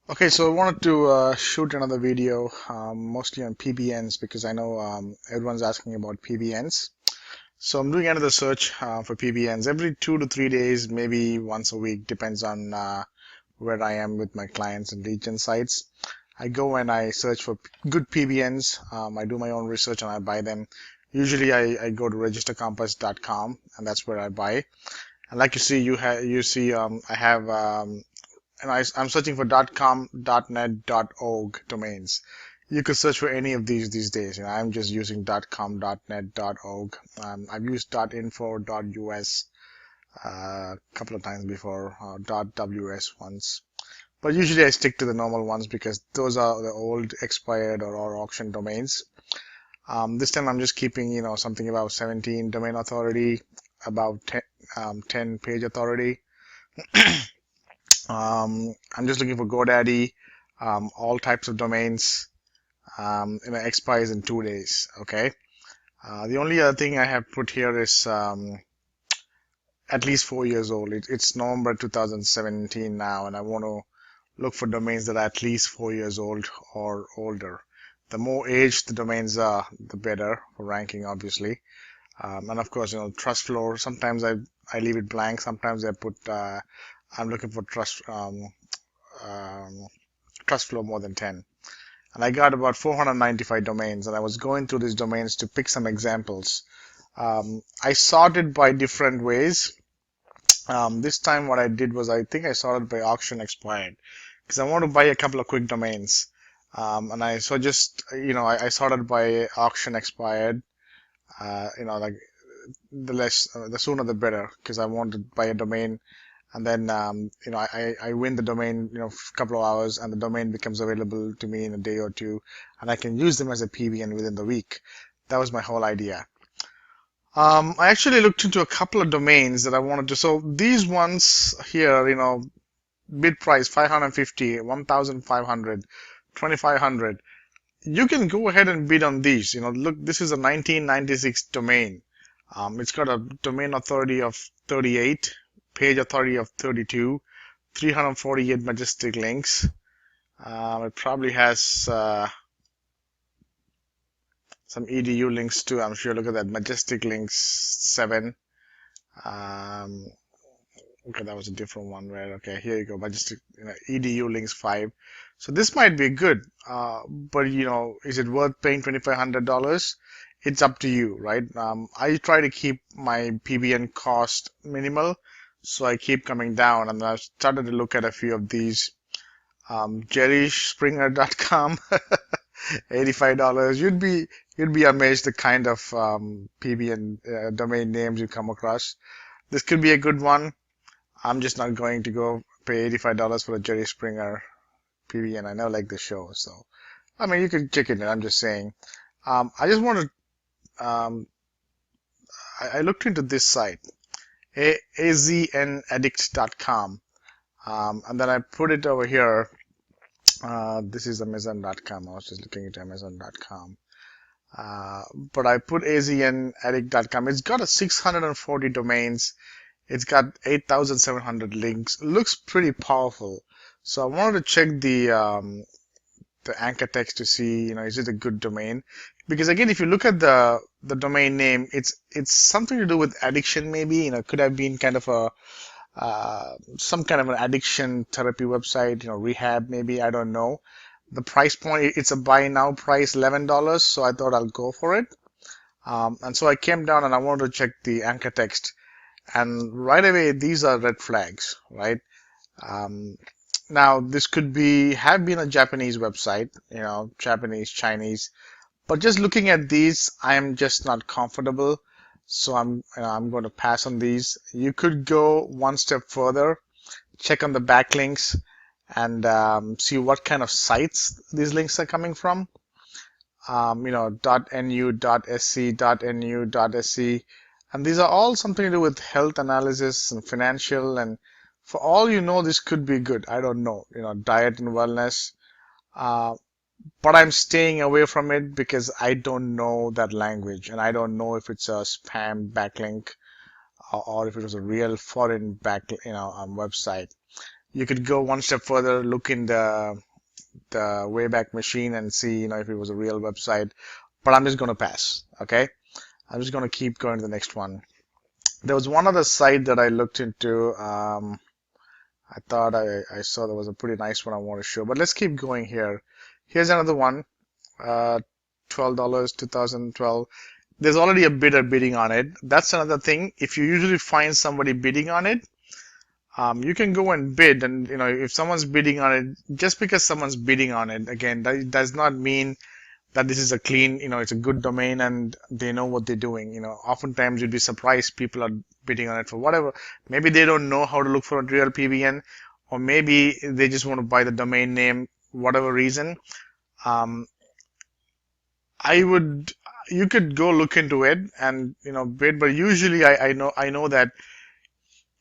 Okay, so I wanted to shoot another video, mostly on PBNs because I know everyone's asking about PBNs. So I'm doing another search for PBNs every 2 to 3 days, maybe once a week, depends on where I am with my clients and lead gen sites. I go and I search for good PBNs. I do my own research and I buy them. Usually I go to registercompass.com and that's where I buy. And like you see, I have and I'm searching for .com, .net, .org domains. You could search for any of these days. I'm just using .com, .net, .org. I've used .info, .us a couple of times before, .ws once. But usually I stick to the normal ones because those are the old, expired, or auction domains. This time I'm just keeping, something about 17 domain authority, about 10 page authority. I'm just looking for GoDaddy, all types of domains. Expires in 2 days. Okay. The only other thing I have put here is at least 4 years old. It's November 2017 now, and I want to look for domains that are at least 4 years old or older. The more aged the domains are, the better for ranking, obviously. And of course, TrustFlow. Sometimes I leave it blank. Sometimes I put I'm looking for um, TrustFlow more than 10. And I got about 495 domains, and I was going through these domains to pick some examples. I sorted by different ways. This time what I did was I think I sorted by auction expired because I want to buy a couple of quick domains. And I so just I sorted by auction expired. Like the sooner the better because I want to buy a domain and then I win the domain a couple of hours and the domain becomes available to me in a day or two and I can use them as a PBN within the week. That was my whole idea. I actually looked into a couple of domains that I wanted to. So these ones here, bid price 550, 1,500, 2,500. You can go ahead and bid on these. Look, this is a 1996 domain. It's got a domain authority of 38, page authority of 32, 348 majestic links. It probably has some edu links too. I'm sure. Look at that, majestic links 7. Um, okay, that was a different one. Right? Okay, here you go, majestic edu links 5. So this might be good, but is it worth paying $2,500? It's up to you, right? I try to keep my PBN cost minimal, so I keep coming down, and I've started to look at a few of these. JerrySpringer.com, $85. You'd be amazed the kind of PBN domain names you come across. This could be a good one. I'm just not going to go pay $85 for a Jerry Springer PBN. I know, like the show, so I mean you could check it in. I'm just saying. I just want to. I looked into this site, aznaddict.com, and then I put it over here. This is Amazon.com. I was just looking at Amazon.com. But I put aznaddict.com. It's got a 640 domains. It's got 8,700 links. Looks pretty powerful. So I wanted to check the anchor text to see, is it a good domain? Because again, if you look at the domain name, it's something to do with addiction, maybe. It could have been kind of a some kind of an addiction therapy website, rehab, maybe. I don't know. The price point, it's a buy now price, $11. So I thought I'll go for it. And so I came down and I wanted to check the anchor text. And right away, these are red flags, right? Um, Now, this could have been a Japanese website, Japanese, Chinese, but just looking at these, I am just not comfortable. So I'm going to pass on these. You could go one step further, check on the backlinks, and see what kind of sites these links are coming from. .nu, .sc, .nu, .sc, and these are all something to do with health analysis and financial, and for all you know, this could be good. I don't know, diet and wellness. Uh, but I'm staying away from it because I don't know that language, and I don't know if it's a spam backlink or if it was a real foreign website. You could go one step further, look in the Wayback Machine and see, if it was a real website. But I'm just going to pass. Okay, I'm just going to keep going to the next one. There was one other site that I looked into. I thought I saw there was a pretty nice one I want to show, but let's keep going here. Here's another one. $12, 2012. There's already a bidder bidding on it. That's another thing. If you usually find somebody bidding on it, you can go and bid, and if someone's bidding on it, just because someone's bidding on it, again, that does not mean that this is a clean, it's a good domain and they know what they're doing. Oftentimes you'd be surprised people are bidding on it for whatever. Maybe they don't know how to look for a real PBN, or maybe they just want to buy the domain name, whatever reason. You could go look into it and bid, but usually I know that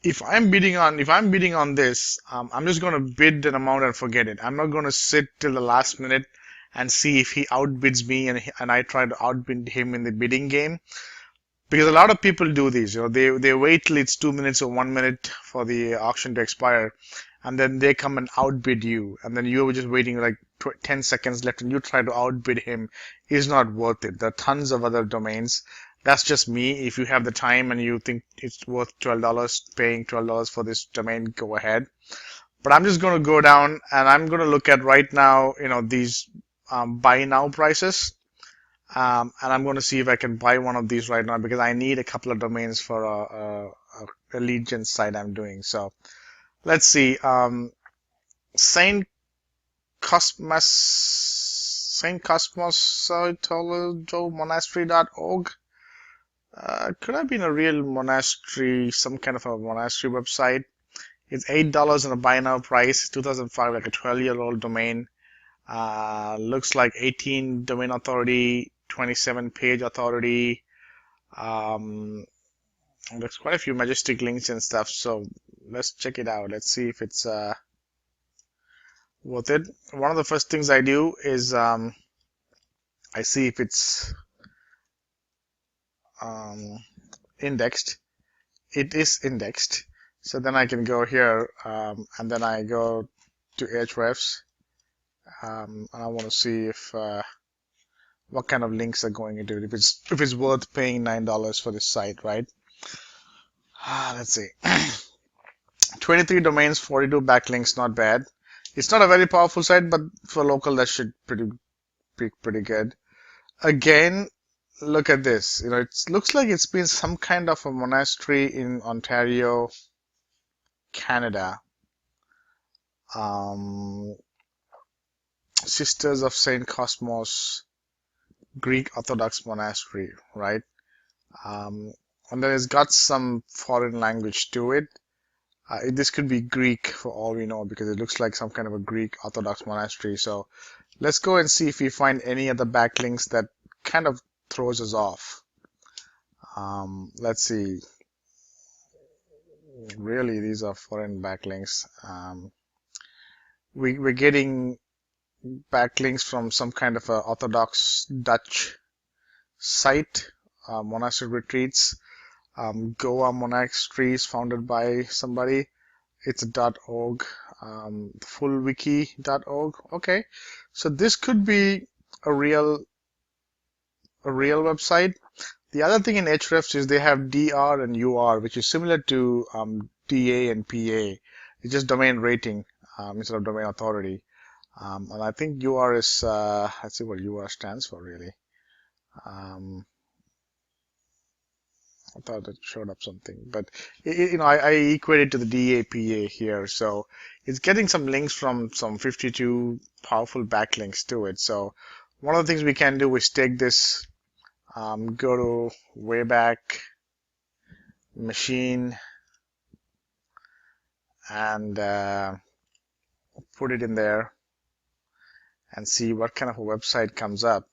if I'm bidding on this, I'm just going to bid an amount and forget it. I'm not going to sit till the last minute and see if he outbids me and I try to outbid him in the bidding game. Because a lot of people do these, they wait till it's 2 minutes or 1 minute for the auction to expire, and then they come and outbid you, and then you're just waiting like 10 seconds left and you try to outbid him. It's not worth it. There are tons of other domains. That's just me. If you have the time and you think it's worth $12, paying $12 for this domain, go ahead. But I'm just going to go down and I'm going to look at right now, these buy now prices. And I'm going to see if I can buy one of these right now because I need a couple of domains for a lead gen site I'm doing. So let's see. Saint Cosmos Monastery.org. Could have been a real monastery, some kind of a monastery website. It's $8 on a buy now price. 2005, like a 12-year-old domain. Looks like 18 domain authority, 27 page authority. There's quite a few majestic links and stuff. So let's check it out. Let's see if it's worth it. One of the first things I do is I see if it's indexed. It is indexed. So then I can go here and then I go to Ahrefs. And I want to see if what kind of links are going into it. If it's worth paying $9 for this site, right? Let's see. 23 domains, 42 backlinks, not bad. It's not a very powerful site, but for local that should be pretty good. Again, look at this. It looks like it's been some kind of a monastery in Ontario, Canada. Sisters of Saint Cosmos, Greek Orthodox monastery, right? And then it's got some foreign language to it. This could be Greek for all we know because it looks like some kind of a Greek Orthodox monastery. So let's go and see if we find any other backlinks that kind of throws us off. Let's see. Really, these are foreign backlinks. We're getting backlinks from some kind of a Orthodox Dutch site, monastery retreats. Goa monasteries founded by somebody. It's a .org, fullwiki.org. Okay, so this could be a real website. The other thing in Ahrefs is they have DR and UR, which is similar to DA and PA. It's just domain rating instead of domain authority. And I think UR is, let's see what UR stands for really. I thought it showed up something, but I equate it to the DAPA here, so it's getting some links from some 52 powerful backlinks to it. So one of the things we can do is take this, go to Wayback Machine, and put it in there, and see what kind of a website comes up.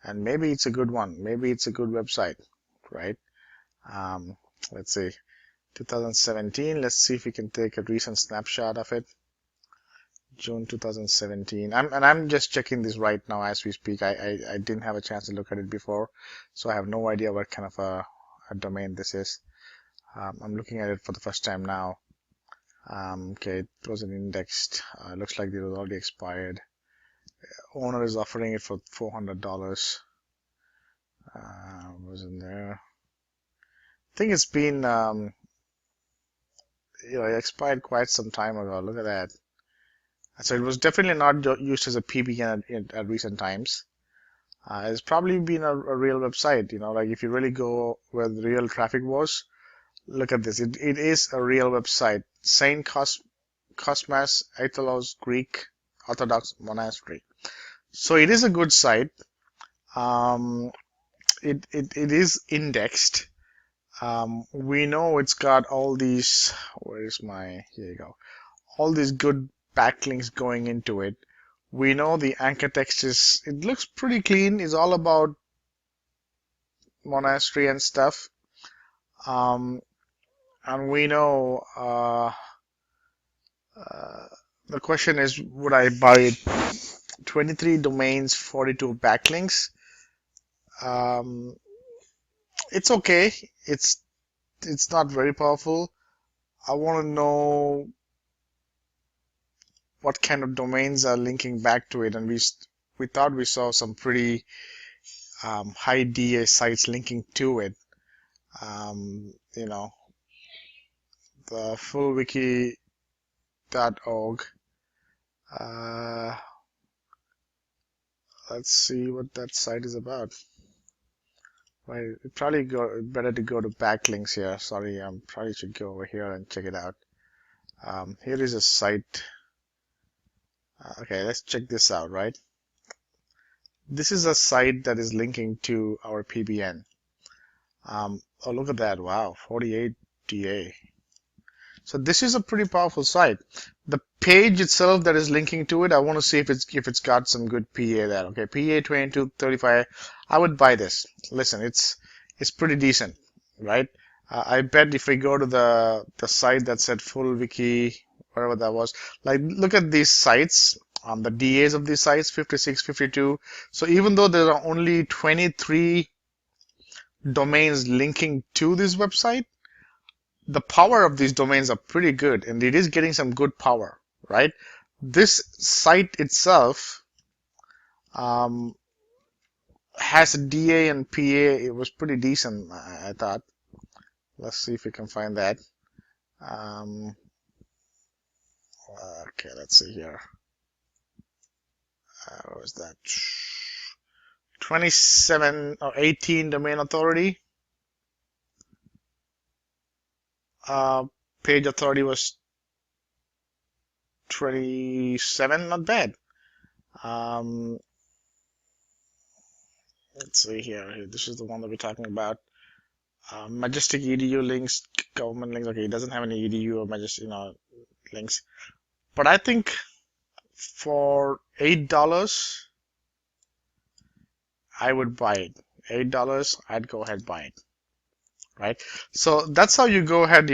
And maybe it's a good one. Maybe it's a good website, right? Let's see, 2017. Let's see if we can take a recent snapshot of it. June 2017. I'm just checking this right now as we speak. I didn't have a chance to look at it before, so I have no idea what kind of a domain this is. I'm looking at it for the first time now. Okay, it wasn't indexed. Looks like it was already expired. Owner is offering it for $400. Wasn't there? I think it's been, it expired quite some time ago. Look at that. So it was definitely not used as a PBN at recent times. It's probably been a real website, like if you really go where the real traffic was, look at this. It is a real website. Saint Cosmas Aitholos Greek Orthodox Monastery. So it is a good site. It is indexed. We know it's got all these, here you go, all these good backlinks going into it. We know the anchor text it looks pretty clean. It's all about monastery and stuff. And we know the question is, would I buy it? 23 domains, 42 backlinks. It's okay. It's not very powerful. I want to know what kind of domains are linking back to it, and we thought we saw some pretty high DA sites linking to it. The fullwiki.org. Let's see what that site is about. Right, it probably better to go to backlinks here. Sorry, probably should go over here and check it out. Here is a site. Okay, let's check this out, right? This is a site that is linking to our PBN. Oh, look at that. Wow, 48 DA. So this is a pretty powerful site. The page itself that is linking to it, I want to see if it's got some good PA there. Okay, PA 2235. I would buy this. Listen, it's pretty decent, right? I bet if we go to the site that said full wiki, whatever that was, like look at these sites, the DAs of these sites, 56, 52. So even though there are only 23 domains linking to this website, the power of these domains are pretty good, and it is getting some good power, right? This site itself has a DA and PA. It was pretty decent, I thought. Let's see if we can find that. Okay, let's see here. What was that? 27 or 18 domain authority. Page authority was 27, not bad. Let's see here. This is the one that we're talking about. Majestic EDU links, government links. Okay, it doesn't have any EDU or Majestic, links. But I think for $8, I would buy it. $8, I'd go ahead and buy it. Right? So that's how you go ahead,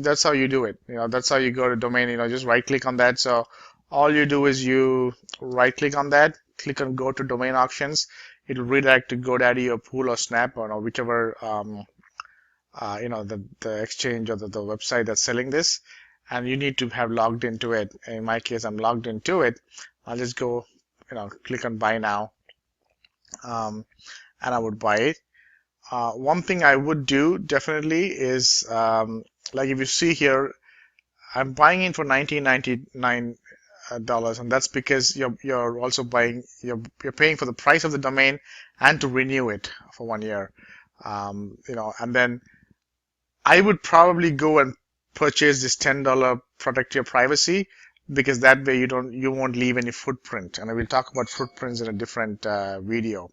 that's how you do it. That's how you go to domain, just right click on that. So all you do is you right click on that, click on go to domain auctions. It'll redirect to GoDaddy or Pool or Snap or whichever, the exchange or the website that's selling this. And you need to have logged into it. In my case, I'm logged into it. I'll just go, click on buy now. And I would buy it. One thing I would do definitely is, like if you see here, I'm buying it for $19.99, and that's because you're also buying, you're paying for the price of the domain and to renew it for 1 year. And then I would probably go and purchase this $10 protect your privacy, because that way you won't leave any footprint. And I will talk about footprints in a different video.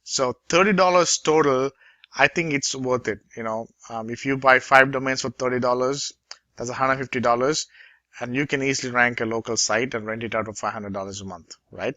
So $30 total. I think it's worth it. If you buy 5 domains for $30, that's $150, and you can easily rank a local site and rent it out for $500 a month, right?